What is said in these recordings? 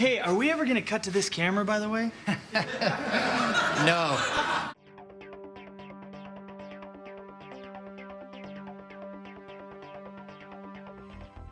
Hey, are we ever gonna cut to this camera, by the way? No.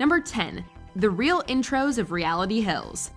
Number 10. The real intros of Reality Hills.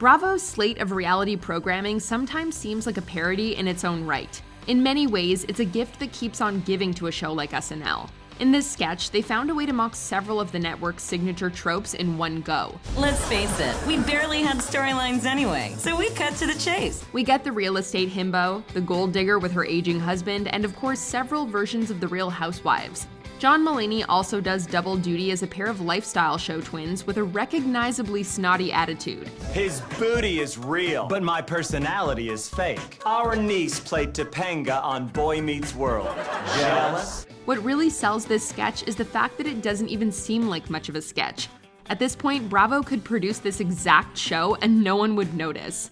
Bravo's slate of reality programming sometimes seems like a parody in its own right. In many ways, it's a gift that keeps on giving to a show like SNL. In this sketch, they found a way to mock several of the network's signature tropes in one go. Let's face it, we barely had storylines anyway, so we cut to the chase. We get the real estate himbo, the gold digger with her aging husband, and of course several versions of the Real Housewives. John Mulaney also does double duty as a pair of lifestyle show twins with a recognizably snotty attitude. His booty is real, but my personality is fake. Our niece played Topanga on Boy Meets World. Jealous? What really sells this sketch is the fact that it doesn't even seem like much of a sketch. At this point, Bravo could produce this exact show and no one would notice.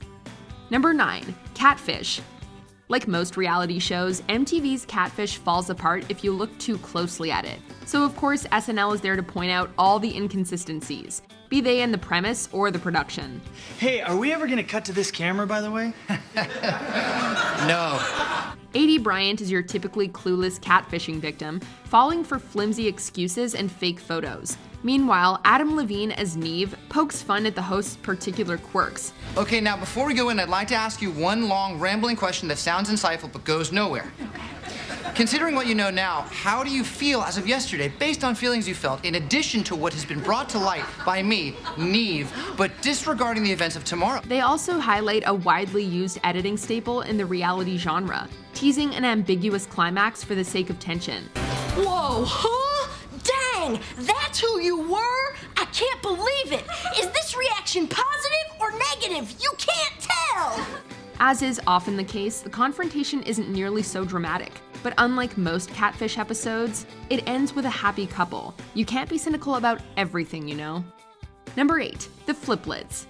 Number 9. Catfish. Like most reality shows, MTV's Catfish falls apart if you look too closely at it. So of course, SNL is there to point out all the inconsistencies, be they in the premise or the production. Hey, are we ever gonna cut to this camera, by the way? No. A.D. Bryant is your typically clueless catfishing victim, falling for flimsy excuses and fake photos. Meanwhile, Adam Levine as Neve pokes fun at the host's particular quirks. Okay, now before we go in, I'd like to ask you one long, rambling question that sounds insightful but goes nowhere. Considering what you know now, how do you feel as of yesterday, based on feelings you felt, in addition to what has been brought to light by me, Neve, but disregarding the events of tomorrow? They also highlight a widely used editing staple in the reality genre, teasing an ambiguous climax for the sake of tension. Whoa, huh? Dang, that's who you were? I can't believe it. Is this reaction positive or negative? You can't tell. As is often the case, the confrontation isn't nearly so dramatic. But unlike most Catfish episodes, it ends with a happy couple. You can't be cynical about everything, you know? Number 8. The Flipidlets.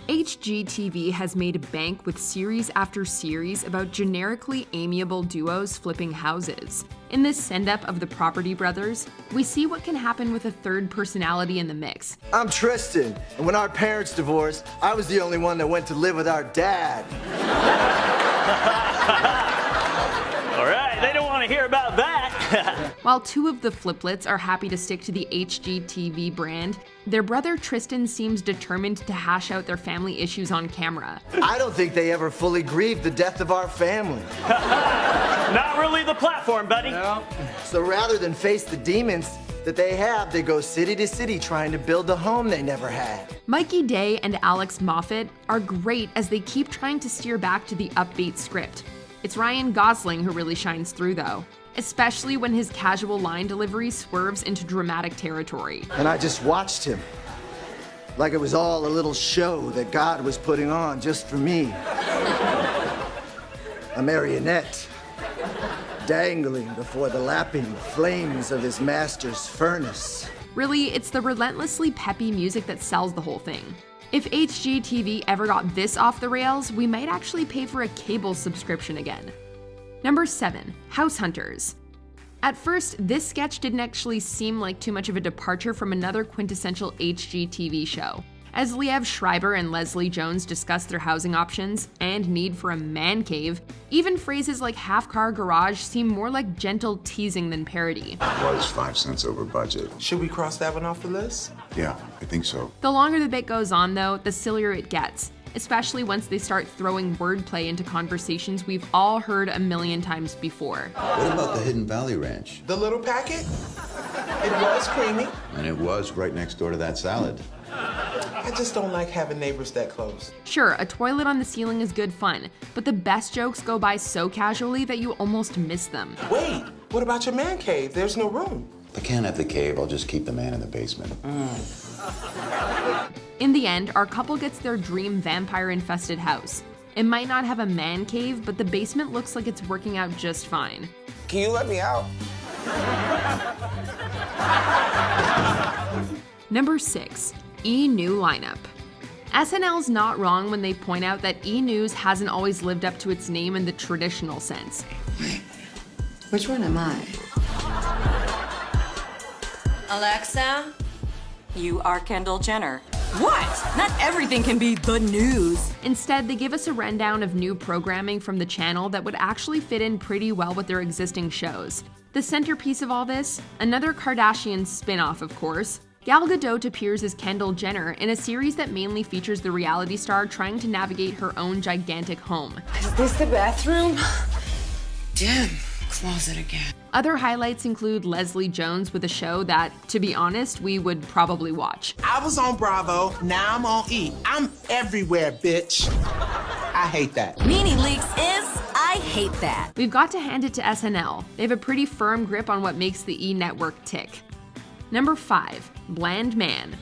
HGTV has made bank with series after series about generically amiable duos flipping houses. In this send-up of the Property Brothers, we see what can happen with a third personality in the mix. I'm Tristan, and when our parents divorced, I was the only one that went to live with our dad. All right, they don't want to hear about that. While two of the Flipidlets are happy to stick to the HGTV brand, their brother Tristan seems determined to hash out their family issues on camera. I don't think they ever fully grieved the death of our family. Not really the platform, buddy. No. So rather than face the demons that they have, they go city to city trying to build the home they never had. Mikey Day and Alex Moffat are great as they keep trying to steer back to the upbeat script. It's Ryan Gosling who really shines through though, especially when his casual line delivery swerves into dramatic territory. And I just watched him, like it was all a little show that God was putting on just for me. A marionette, dangling before the lapping flames of his master's furnace. Really, it's the relentlessly peppy music that sells the whole thing. If HGTV ever got this off the rails, we might actually pay for a cable subscription again. Number 7. House Hunters. At first, this sketch didn't actually seem like too much of a departure from another quintessential HGTV show. As Liev Schreiber and Leslie Jones discuss their housing options and need for a man cave, even phrases like half-car garage seem more like gentle teasing than parody. Was 5 cents over budget. Should we cross that one off the list? Yeah, I think so. The longer the bit goes on, though, the sillier it gets, especially once they start throwing wordplay into conversations we've all heard a million times before. What about the Hidden Valley Ranch? The little packet? It was creamy. And it was right next door to that salad. I just don't like having neighbors that close. Sure, a toilet on the ceiling is good fun, but the best jokes go by so casually that you almost miss them. Wait, what about your man cave? There's no room. I can't have the cave. I'll just keep the man in the basement. In the end, our couple gets their dream vampire-infested house. It might not have a man cave, but the basement looks like it's working out just fine. Can you let me out? Number 6. E! New lineup. SNL's not wrong when they point out that E! News hasn't always lived up to its name in the traditional sense. Which one am I? Alexa, you are Kendall Jenner. What? Not everything can be the news. Instead, they give us a rundown of new programming from the channel that would actually fit in pretty well with their existing shows. The centerpiece of all this? Another Kardashian spin-off, of course. Gal Gadot appears as Kendall Jenner in a series that mainly features the reality star trying to navigate her own gigantic home. Is this the bathroom? Damn, closet again. Other highlights include Leslie Jones with a show that, to be honest, we would probably watch. I was on Bravo, now I'm on E. I'm everywhere, bitch. I hate that. Meanie Leaks is I hate that. We've got to hand it to SNL. They have a pretty firm grip on what makes the E! Network tick. Number 5, Bland Man.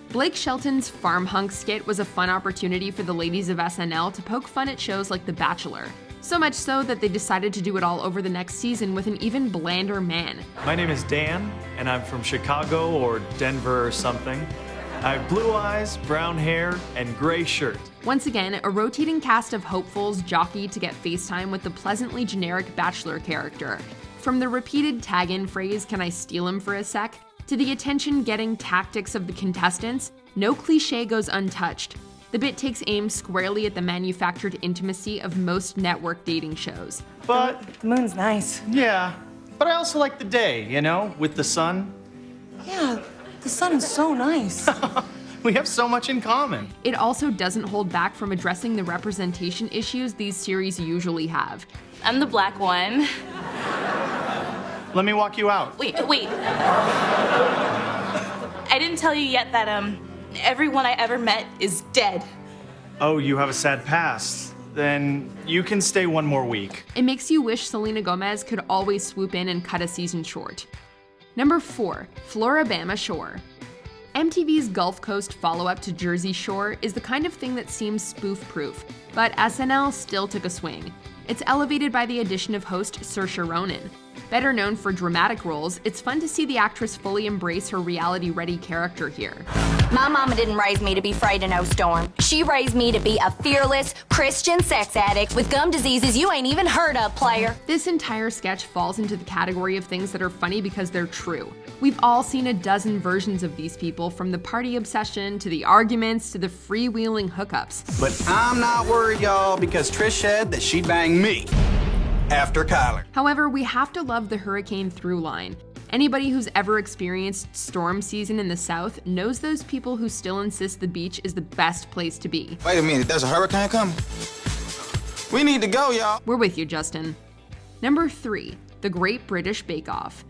Blake Shelton's Farm Hunk skit was a fun opportunity for the ladies of SNL to poke fun at shows like The Bachelor. So much so that they decided to do it all over the next season with an even blander man. My name is Dan, and I'm from Chicago or Denver or something. I have blue eyes, brown hair, and gray shirt. Once again, a rotating cast of hopefuls jockey to get FaceTime with the pleasantly generic Bachelor character. From the repeated tag-in phrase, "Can I steal him for a sec?" to the attention-getting tactics of the contestants, no cliche goes untouched. The bit takes aim squarely at the manufactured intimacy of most network dating shows. But The moon's nice. yeah, but I also like the day, you know, with the sun. Yeah, the sun is so nice. We have so much in common. It also doesn't hold back from addressing the representation issues these series usually have. I'm the black one. Let me walk you out. Wait. I didn't tell you yet that, everyone I ever met is dead. Oh, you have a sad past. Then you can stay one more week. It makes you wish Selena Gomez could always swoop in and cut a season short. Number 4, Floribama Shore. MTV's Gulf Coast follow-up to Jersey Shore is the kind of thing that seems spoof-proof, but SNL still took a swing. It's elevated by the addition of host Saoirse Ronan. Better known for dramatic roles, it's fun to see the actress fully embrace her reality-ready character here. My mama didn't raise me to be afraid of no storm. She raised me to be a fearless Christian sex addict with gum diseases you ain't even heard of, player. This entire sketch falls into the category of things that are funny because they're true. We've all seen a dozen versions of these people, from the party obsession, to the arguments, to the freewheeling hookups. But I'm not worried, y'all, because Trish said that she'd bang me after Kyler. However, we have to love the hurricane through line. Anybody who's ever experienced storm season in the South knows those people who still insist the beach is the best place to be. Wait a minute, there's a hurricane coming? We need to go, y'all. We're with you, Justin. Number 3, The Great British Bake Off.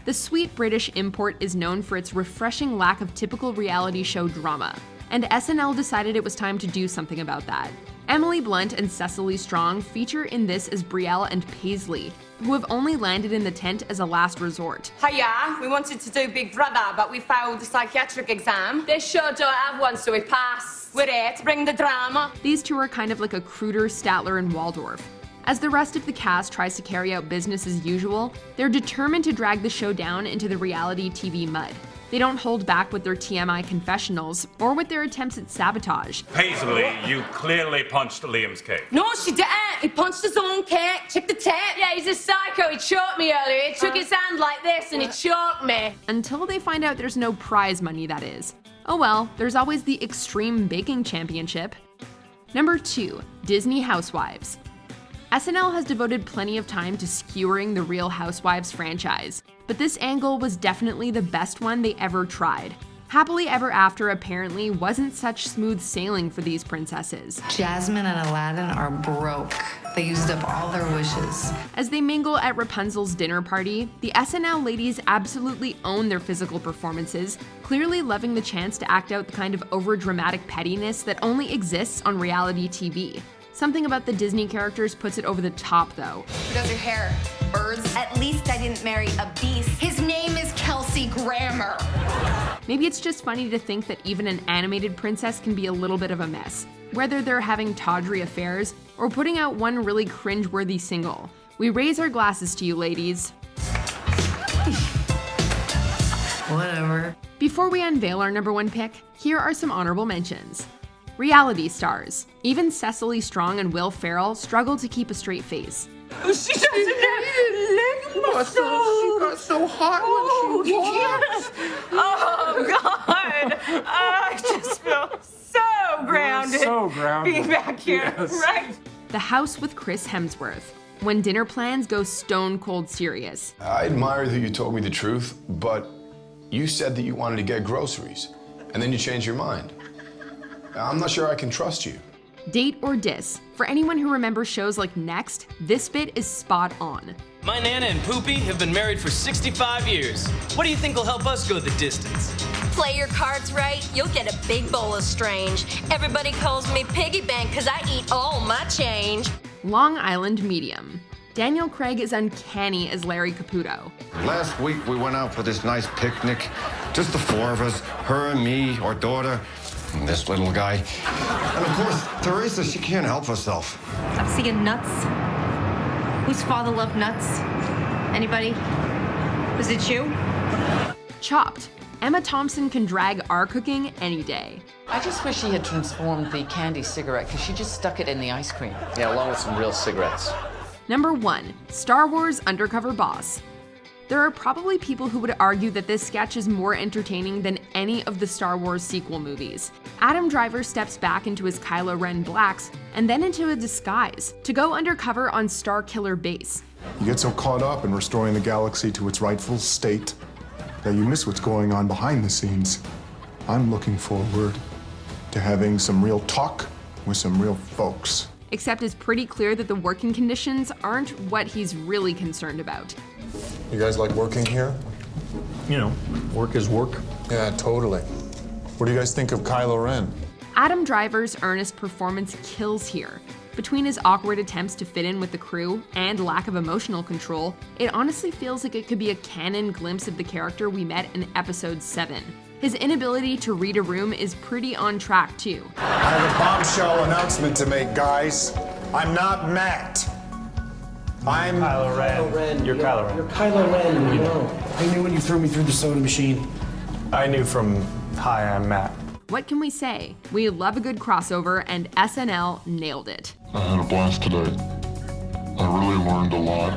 The sweet British import is known for its refreshing lack of typical reality show drama, and SNL decided it was time to do something about that. Emily Blunt and Cecily Strong feature in this as Brielle and Paisley, who have only landed in the tent as a last resort. Hiya, we wanted to do Big Brother, but we failed the psychiatric exam. This show don't have one, so we pass. We're here to bring the drama. These two are kind of like a Kruder, Statler, and Waldorf. As the rest of the cast tries to carry out business as usual, they're determined to drag the show down into the reality TV mud. They don't hold back with their TMI confessionals or with their attempts at sabotage. Paisley, you clearly punched Liam's cake. No, she didn't. He punched his own cake. Check the tape. Yeah, he's a psycho. He choked me earlier. He took his hand like this and he choked me. Until they find out there's no prize money, that is. Oh well, there's always the Extreme Baking Championship. Number 2, Disney Housewives. SNL has devoted plenty of time to skewering the Real Housewives franchise, but this angle was definitely the best one they ever tried. Happily Ever After apparently wasn't such smooth sailing for these princesses. Jasmine and Aladdin are broke. They used up all their wishes. As they mingle at Rapunzel's dinner party, the SNL ladies absolutely own their physical performances, clearly loving the chance to act out the kind of overdramatic pettiness that only exists on reality TV. Something about the Disney characters puts it over the top, though. Who does your hair? Birds? At least I didn't marry a beast. His name is Kelsey Grammer. Maybe it's just funny to think that even an animated princess can be a little bit of a mess, whether they're having tawdry affairs or putting out one really cringe-worthy single. We raise our glasses to you, ladies. Whatever. Before we unveil our number 1 pick, here are some honorable mentions. Reality stars. Even Cecily Strong and Will Ferrell struggle to keep a straight face. She doesn't have leg muscles. She got was so hot when she walked. Oh, God. I just feel so grounded. So grounded. Being back here, right? The House with Chris Hemsworth, when dinner plans go stone cold serious. I admire that you told me the truth, but you said that you wanted to get groceries, and then you changed your mind. I'm not sure I can trust you. Date or Dis. For anyone who remembers shows like Next, this bit is spot on. My Nana and Poopy have been married for 65 years. What do you think will help us go the distance? Play your cards right, you'll get a big bowl of strange. Everybody calls me Piggy Bank because I eat all my change. Long Island Medium. Daniel Craig is uncanny as Larry Caputo. Last week we went out for this nice picnic. Just the four of us, her and me, our daughter, and this little guy. And of course, Teresa, she can't help herself. I'm seeing nuts. Whose father loved nuts? Anybody? Was it you? Chopped. Emma Thompson can drag our cooking any day. I just wish she had transformed the candy cigarette because she just stuck it in the ice cream. Yeah, along with some real cigarettes. Number 1, Star Wars Undercover Boss. There are probably people who would argue that this sketch is more entertaining than any of the Star Wars sequel movies. Adam Driver steps back into his Kylo Ren blacks and then into a disguise to go undercover on Starkiller Base. You get so caught up in restoring the galaxy to its rightful state that you miss what's going on behind the scenes. I'm looking forward to having some real talk with some real folks. Except it's pretty clear that the working conditions aren't what he's really concerned about. You guys like working here? You know, work is work. Yeah, totally. What do you guys think of Kylo Ren? Adam Driver's earnest performance kills here. Between his awkward attempts to fit in with the crew and lack of emotional control, it honestly feels like it could be a canon glimpse of the character we met in episode 7. His inability to read a room is pretty on track too. I have a bombshell announcement to make, guys. I'm not Matt. I'm Kylo Ren. You're Kylo Ren. You're Kylo Ren, you know. I knew when you threw me through the soda machine. I knew from Hi, I'm Matt. What can we say? We love a good crossover, and SNL nailed it. I had a blast today. I really learned a lot.